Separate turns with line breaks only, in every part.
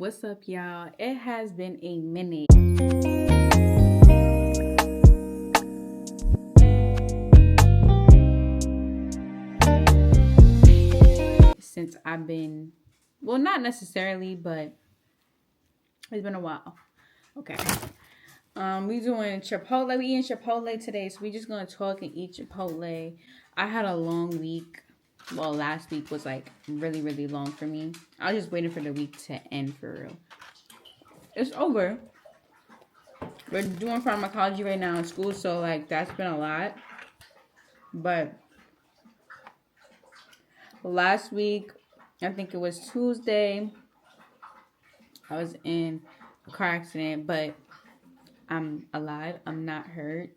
What's up, y'all? It has been a minute since I've been, well, not necessarily, but it's been a while. Okay. We doing Chipotle. We eating Chipotle today, so we just gonna talk and eat Chipotle. I had a long week. Well, last week was like really, really long for me. I was just waiting for the week to end for real. It's over. We're doing pharmacology right now in school, so like that's been a lot. But last week, I think it was Tuesday, I was in a car accident, but I'm alive. I'm not hurt.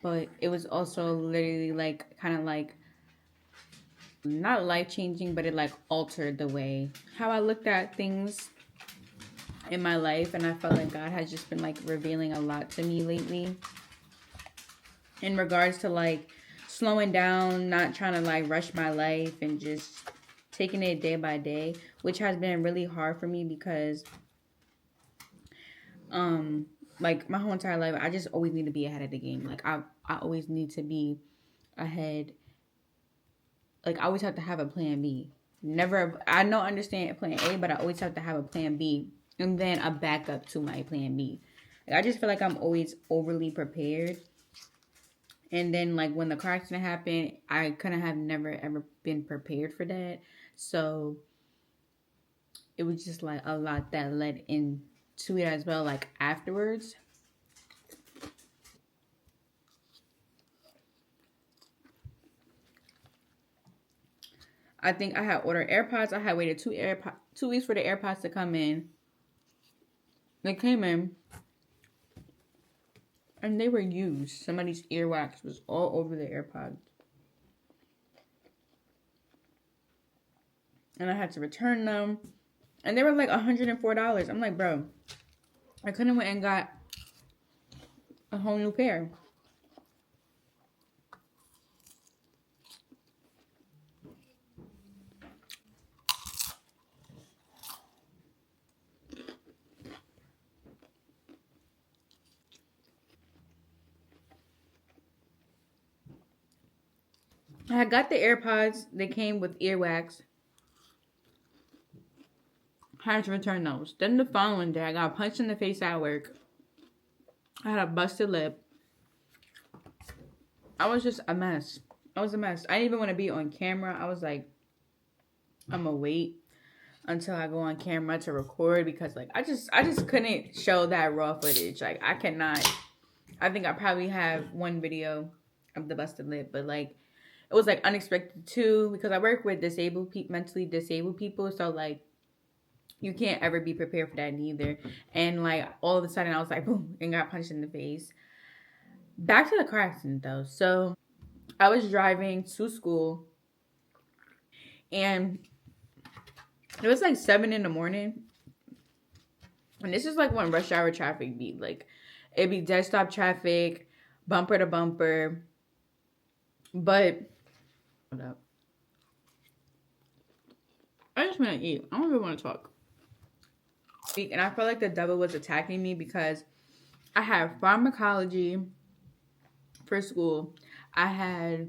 But it was also literally like kind of like not life changing, but it like altered the way how I looked at things in my life. And I felt like God has just been like revealing a lot to me lately in regards to like slowing down, not trying to like rush my life and just taking it day by day, which has been really hard for me because like my whole entire life I just always need to be ahead of the game. Like I always need to be ahead. Like I always have to have a plan B. Never I don't understand plan A, but I always have to have a plan B and then a backup to my plan B. Like, I just feel like I'm always overly prepared. And then like when the car accident happened, I couldn't have never ever been prepared for that. So it was just like a lot that led into it as well, like afterwards. I think I had ordered AirPods. I had waited 2 weeks for the AirPods to come in. They came in and they were used. Somebody's earwax was all over the AirPods. And I had to return them. And they were like $104. I'm like, bro, I couldn't went and got a whole new pair. I got the AirPods. They came with earwax. I had to return those. Then the following day, I got punched in the face at work. I had a busted lip. I was just a mess. I was a mess. I didn't even want to be on camera. I was like, I'm gonna wait until I go on camera to record because like I just couldn't show that raw footage. Like I cannot. I think I probably have one video of the busted lip, but like it was like unexpected too because I work with mentally disabled people, so like you can't ever be prepared for that neither. And like all of a sudden I was like boom and got punched in the face. Back to the car accident though. So I was driving to school and it was like 7 in the morning. And this is like when rush hour traffic be like it'd be dead stop traffic, bumper to bumper. But hold up. I just want to eat. I don't even want to talk. And I felt like the devil was attacking me because I had pharmacology for school. I had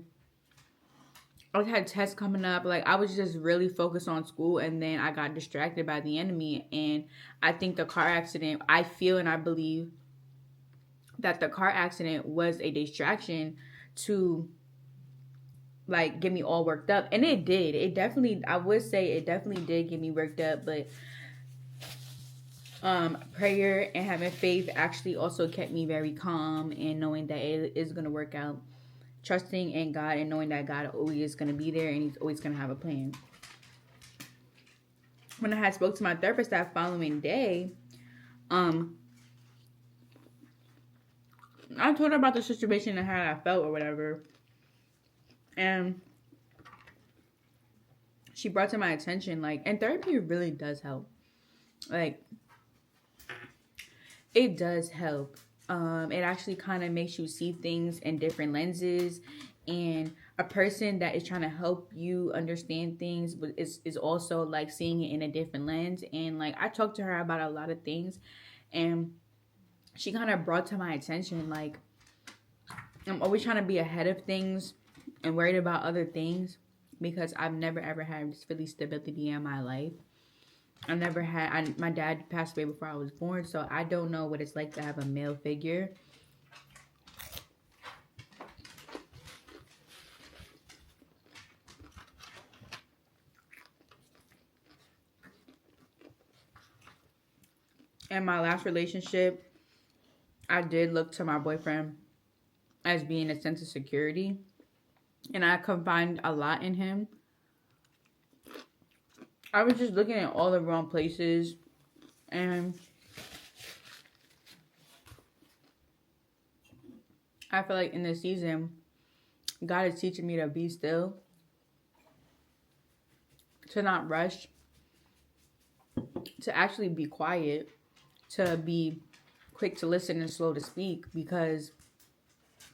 tests coming up. Like I was just really focused on school, and then I got distracted by the enemy. And I think the car accident, I feel and I believe that the car accident was a distraction to like get me all worked up. And it did. It definitely, I would say it definitely did get me worked up, but prayer and having faith actually also kept me very calm and knowing that it is going to work out, trusting in God and knowing that God always is going to be there and he's always going to have a plan. When I had spoke to my therapist that following day, I told her about the situation and how I felt or whatever, and she brought to my attention like, and therapy really does help. Like it does help. It actually kind of makes you see things in different lenses and a person that is trying to help you understand things, but is also like seeing it in a different lens. And like I talked to her about a lot of things, and she kind of brought to my attention like I'm always trying to be ahead of things and worried about other things because I've never ever had really stability in my life. I never had. My dad passed away before I was born, so I don't know what it's like to have a male figure. In my last relationship, I did look to my boyfriend as being a sense of security, and I combined a lot in him. I was just looking at all the wrong places, and I feel like in this season, God is teaching me to be still, to not rush, to actually be quiet, to be quick to listen and slow to speak, because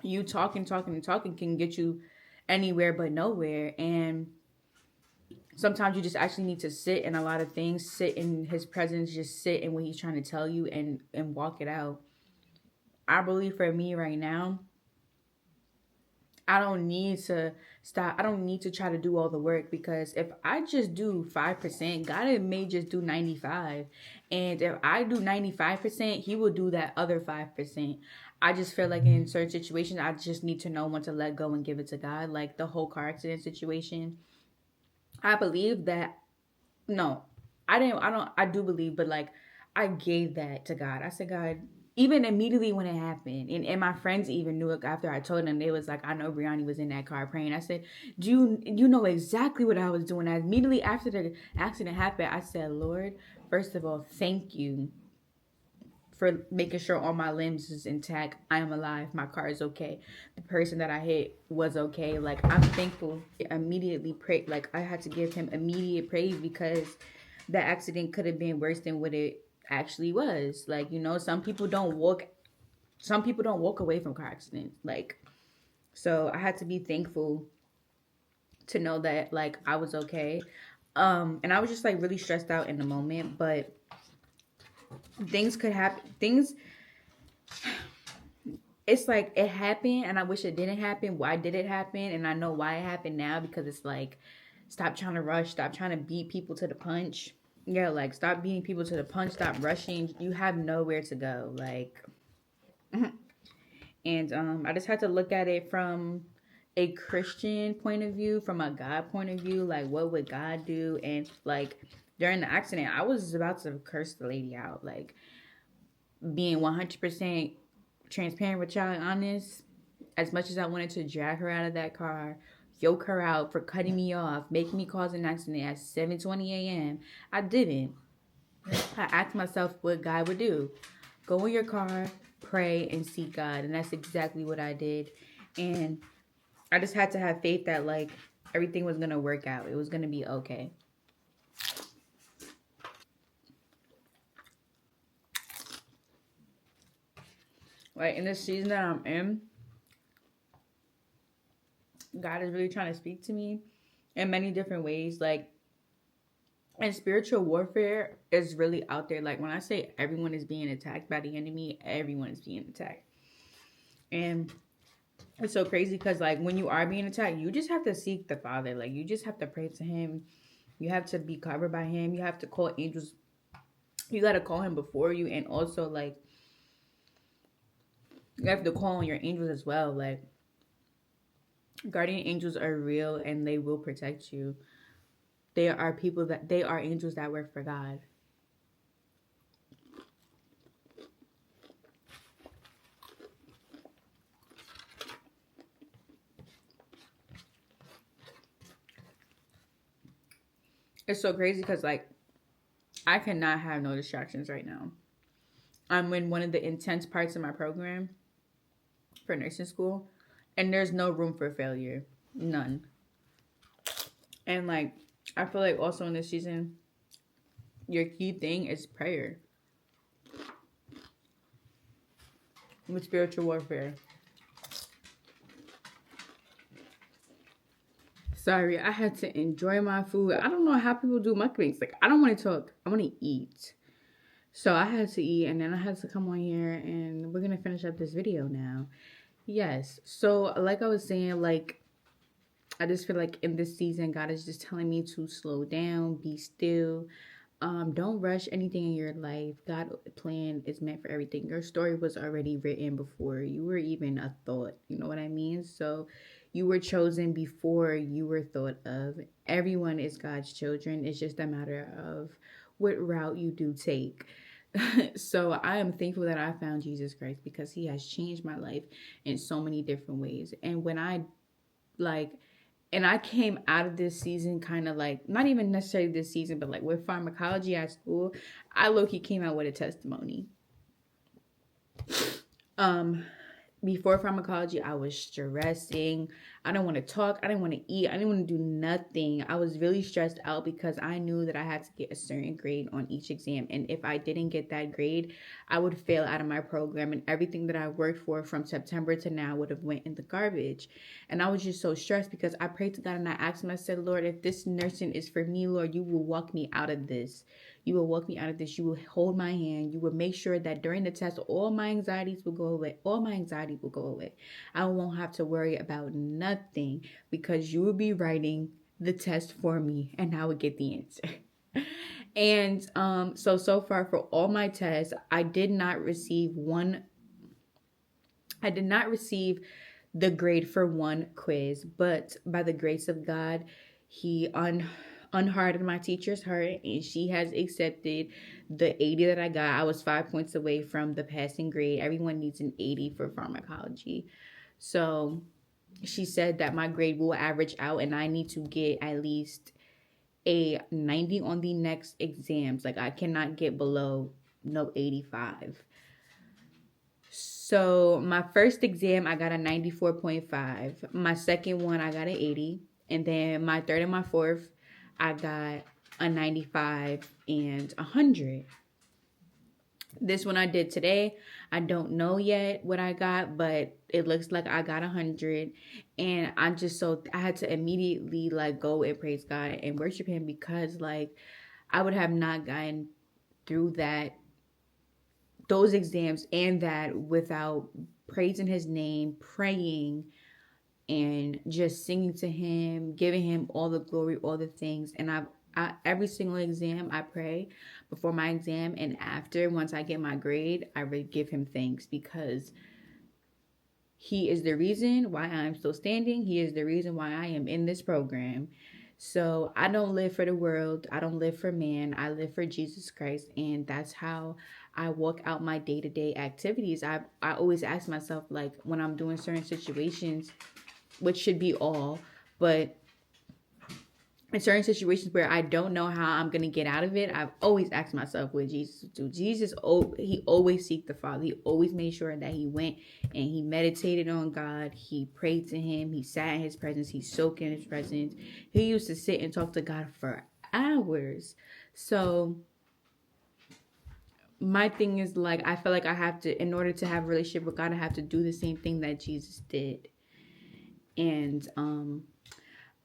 you talking can get you anywhere but nowhere. And sometimes you just actually need to sit in a lot of things, sit in his presence, just sit in what he's trying to tell you, and walk it out. I believe for me right now, I don't need to stop. I don't need to try to do all the work, because if I just do 5%, God may just do 95. And if I do 95%, he will do that other 5%. I just feel like in certain situations, I just need to know when to let go and give it to God. Like the whole car accident situation. I believe that, no, I do believe, but like I gave that to God. I said, God, even immediately when it happened, and my friends even knew it after I told them. They was like, I know Brianni was in that car praying. I said, you know exactly what I was doing? Immediately after the accident happened, I said, Lord, first of all, thank you for making sure all my limbs is intact. I am alive. My car is okay. The person that I hit was okay. Like I'm thankful. Immediately pray. Like I had to give him immediate praise, because the accident could have been worse than what it actually was. Like, you know, some people don't walk away from car accidents. Like, so I had to be thankful to know that like I was okay. And I was just like really stressed out in the moment, but things could happen. Things, it's like it happened and I wish it didn't happen. Why did it happen? And I know why it happened now, because it's like, stop trying to rush, stop trying to beat people to the punch. Yeah, like stop beating people to the punch, stop rushing. You have nowhere to go. Like, and I just had to look at it from a Christian point of view, from a God point of view. Like, what would God do? And like during the accident, I was about to curse the lady out. Like, being 100% transparent with y'all and honest, as much as I wanted to drag her out of that car, yoke her out for cutting me off, making me cause an accident at 7:20 a.m., I didn't. I asked myself what God would do. Go in your car, pray, and seek God. And that's exactly what I did. And I just had to have faith that like everything was going to work out. It was going to be okay. Like in this season that I'm in, God is really trying to speak to me in many different ways. Like, and spiritual warfare is really out there. Like when I say everyone is being attacked by the enemy, everyone is being attacked. And it's so crazy because like when you are being attacked, you just have to seek the Father. Like you just have to pray to him. You have to be covered by him. You have to call angels. You got to call him before you. And also like you have to call on your angels as well. Like guardian angels are real and they will protect you. They are angels that work for God. It's so crazy because like I cannot have no distractions right now. I'm in one of the intense parts of my program for nursing school, and there's no room for failure. None. And like I feel like also in this season, your key thing is prayer with spiritual warfare. Sorry, I had to enjoy my food. I don't know how people do mukbangs. Like, I don't want to talk. I want to eat. So I had to eat, and then I had to come on here, and we're gonna finish up this video now. Yes. So, like I was saying, like, I just feel like in this season, God is just telling me to slow down, be still. Don't rush anything in your life. God's plan is meant for everything. Your story was already written before you were even a thought. You know what I mean? So you were chosen before you were thought of. Everyone is God's children. It's just a matter of what route you do take. So I am thankful that I found Jesus Christ because he has changed my life in so many different ways. And when I like and I came out of this season kind of like, not even necessarily this season, but like with pharmacology at school, I low-key came out with a testimony. Before pharmacology, I was stressing. I didn't want to talk. I didn't want to eat. I didn't want to do nothing. I was really stressed out because I knew that I had to get a certain grade on each exam. And if I didn't get that grade, I would fail out of my program. And everything that I worked for from September to now would have went in the garbage. And I was just so stressed because I prayed to God and I asked him, I said, Lord, if this nursing is for me, Lord, you will walk me out of this. You will walk me out of this. You will hold my hand. You will make sure that during the test, all my anxieties will go away. All my anxiety will go away. I won't have to worry about nothing because you will be writing the test for me and I would get the answer. And so far for all my tests, I did not receive the grade for one quiz, but by the grace of God, he unhardened my teacher's heart and she has accepted the 80 that I got. I was 5 points away from the passing grade. Everyone needs an 80 for pharmacology. So she said that my grade will average out and I need to get at least a 90 on the next exams. Like I cannot get below no 85. So my first exam, I got a 94.5. My second one, I got an 80. And then my third and my fourth, I got a 95 and 100. This one I did today, I don't know yet what I got, but it looks like I got 100. And I had to immediately like go and praise God and worship him because like I would have not gotten through those exams and that without praising his name, praying, and just singing to him, giving him all the glory, all the things. And every single exam I pray before my exam and after, once I get my grade, I would give him thanks because he is the reason why I'm still standing. He is the reason why I am in this program. So I don't live for the world. I don't live for man. I live for Jesus Christ. And that's how I walk out my day-to-day activities. I always ask myself, like, when I'm doing certain situations, which should be all, but in certain situations where I don't know how I'm going to get out of it, I've always asked myself what Jesus would do. Jesus, he always seeked the Father. He always made sure that he went and he meditated on God. He prayed to him. He sat in his presence. He soaked in his presence. He used to sit and talk to God for hours. So my thing is like, I feel like I have to, in order to have a relationship with God, I have to do the same thing that Jesus did. And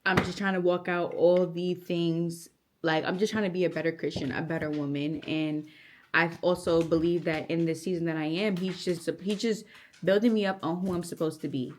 I'm just trying to walk out all the things. Like, I'm just trying to be a better Christian, a better woman. And I also believe that in the season that I am, he's just building me up on who I'm supposed to be.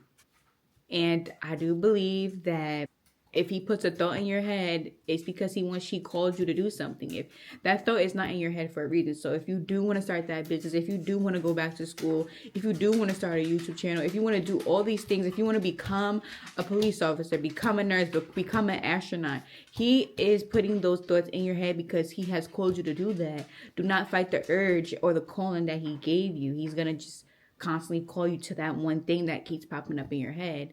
And I do believe that if he puts a thought in your head, it's because he called you to do something. If that thought is not in your head for a reason. So if you do want to start that business, if you do want to go back to school, if you do want to start a YouTube channel, if you want to do all these things, if you want to become a police officer, become a nurse, become an astronaut, he is putting those thoughts in your head because he has called you to do that. Do not fight the urge or the calling that he gave you. He's going to just constantly call you to that one thing that keeps popping up in your head.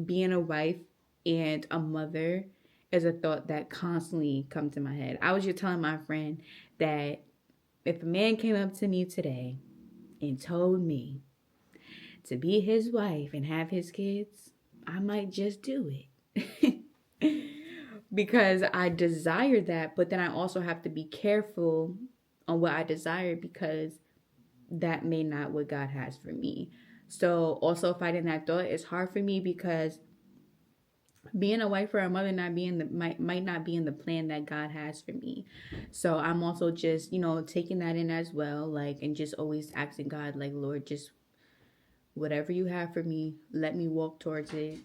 Being a wife and a mother is a thought that constantly comes to my head. I was just telling my friend that if a man came up to me today and told me to be his wife and have his kids, I might just do it. Because I desire that, but then I also have to be careful on what I desire because that may not what God has for me. So also fighting that thought is hard for me because being a wife or a mother not being the might not be in the plan that God has for me. So I'm also just, taking that in as well, like, and just always asking God, like, Lord, just whatever you have for me, let me walk towards it.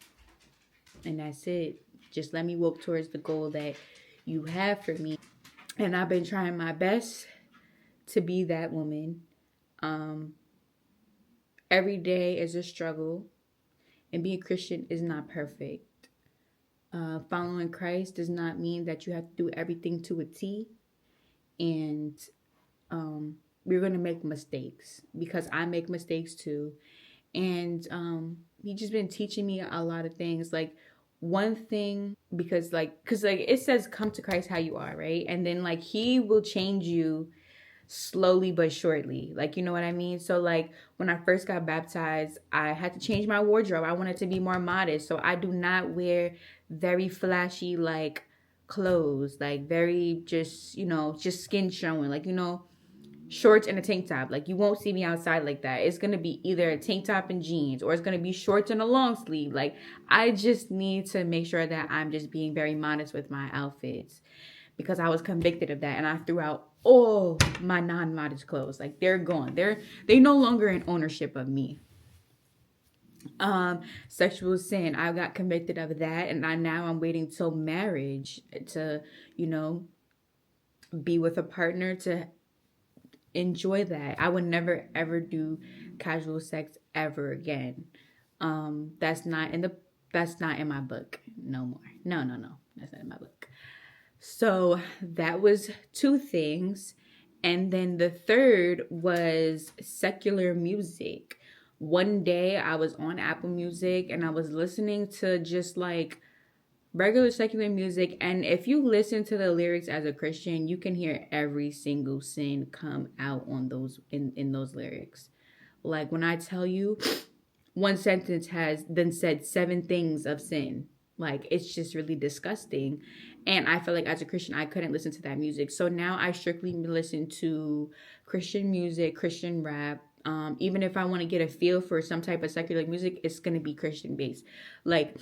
And that's it. Just let me walk towards the goal that you have for me. And I've been trying my best to be that woman. Um, every day is a struggle, and being Christian is not perfect. Following Christ does not mean that you have to do everything to a T. And we're going to make mistakes, because I make mistakes too. And he just been teaching me a lot of things. Like, one thing, because like it says come to Christ how you are, right? And then like he will change you slowly but surely, like, you know what I mean? So like when I first got baptized, I had to change my wardrobe. I wanted to be more modest, so I do not wear very flashy like clothes, like very just skin showing, like, shorts and a tank top. Like, you won't see me outside like that. It's gonna be either a tank top and jeans, or it's gonna be shorts and a long sleeve. Like, I just need to make sure that I'm just being very modest with my outfits, because I was convicted of that, and I threw out all my non-modest clothes. Like, they're gone. They no longer in ownership of me. Sexual sin, I got convicted of that, and now I'm waiting till marriage to, be with a partner to enjoy that. I would never ever do casual sex ever again. That's not in my book no more. No. That's not in my book. So that was two things. And then the third was secular music. One day I was on Apple Music and I was listening to just like regular secular music, and if you listen to the lyrics as a Christian, you can hear every single sin come out on those in those lyrics. Like, when I tell you, one sentence has then said 7 things of sin. Like, it's just really disgusting. And I feel like as a Christian, I couldn't listen to that music. So now I strictly listen to Christian music, Christian rap. Even if I want to get a feel for some type of secular music, it's going to be Christian based. Like,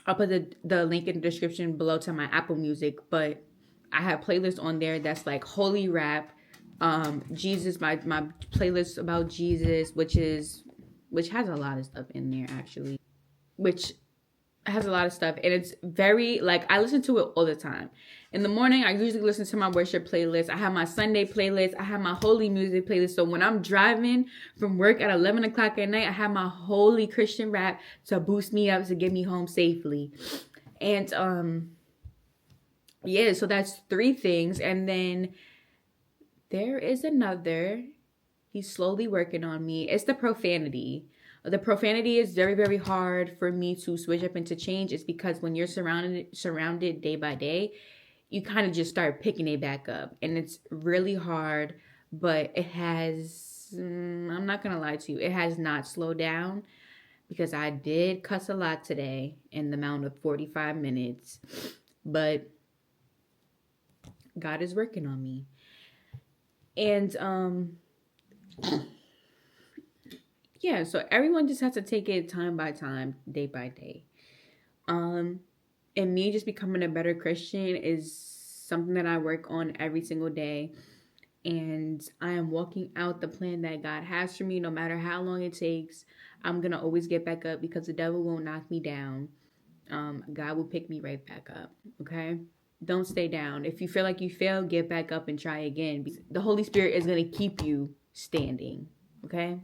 I'll put the link in the description below to my Apple Music, but I have playlists on there that's like holy rap, Jesus, my playlist about Jesus, which has a lot of stuff in there actually, which has a lot of stuff, and it's very, like, I listen to it all the time. In the morning, I usually listen to my worship playlist. I have my Sunday playlist. I have my holy music playlist. So when I'm driving from work at 11 o'clock at night, I have my holy Christian rap to boost me up, to get me home safely. And yeah, so that's 3 things. And then there is another. He's slowly working on me. It's the profanity. The profanity is very, very hard for me to switch up and to change. It's because when you're surrounded day by day, you kind of just start picking it back up. And it's really hard, but it has, I'm not going to lie to you, it has not slowed down, because I did cuss a lot today in the amount of 45 minutes. But God is working on me. And yeah, so everyone just has to take it time by time, day by day. And me just becoming a better Christian is something that I work on every single day. And I am walking out the plan that God has for me, no matter how long it takes. I'm going to always get back up, because the devil won't knock me down. God will pick me right back up, okay? Don't stay down. If you feel like you failed, get back up and try again. The Holy Spirit is going to keep you standing, okay?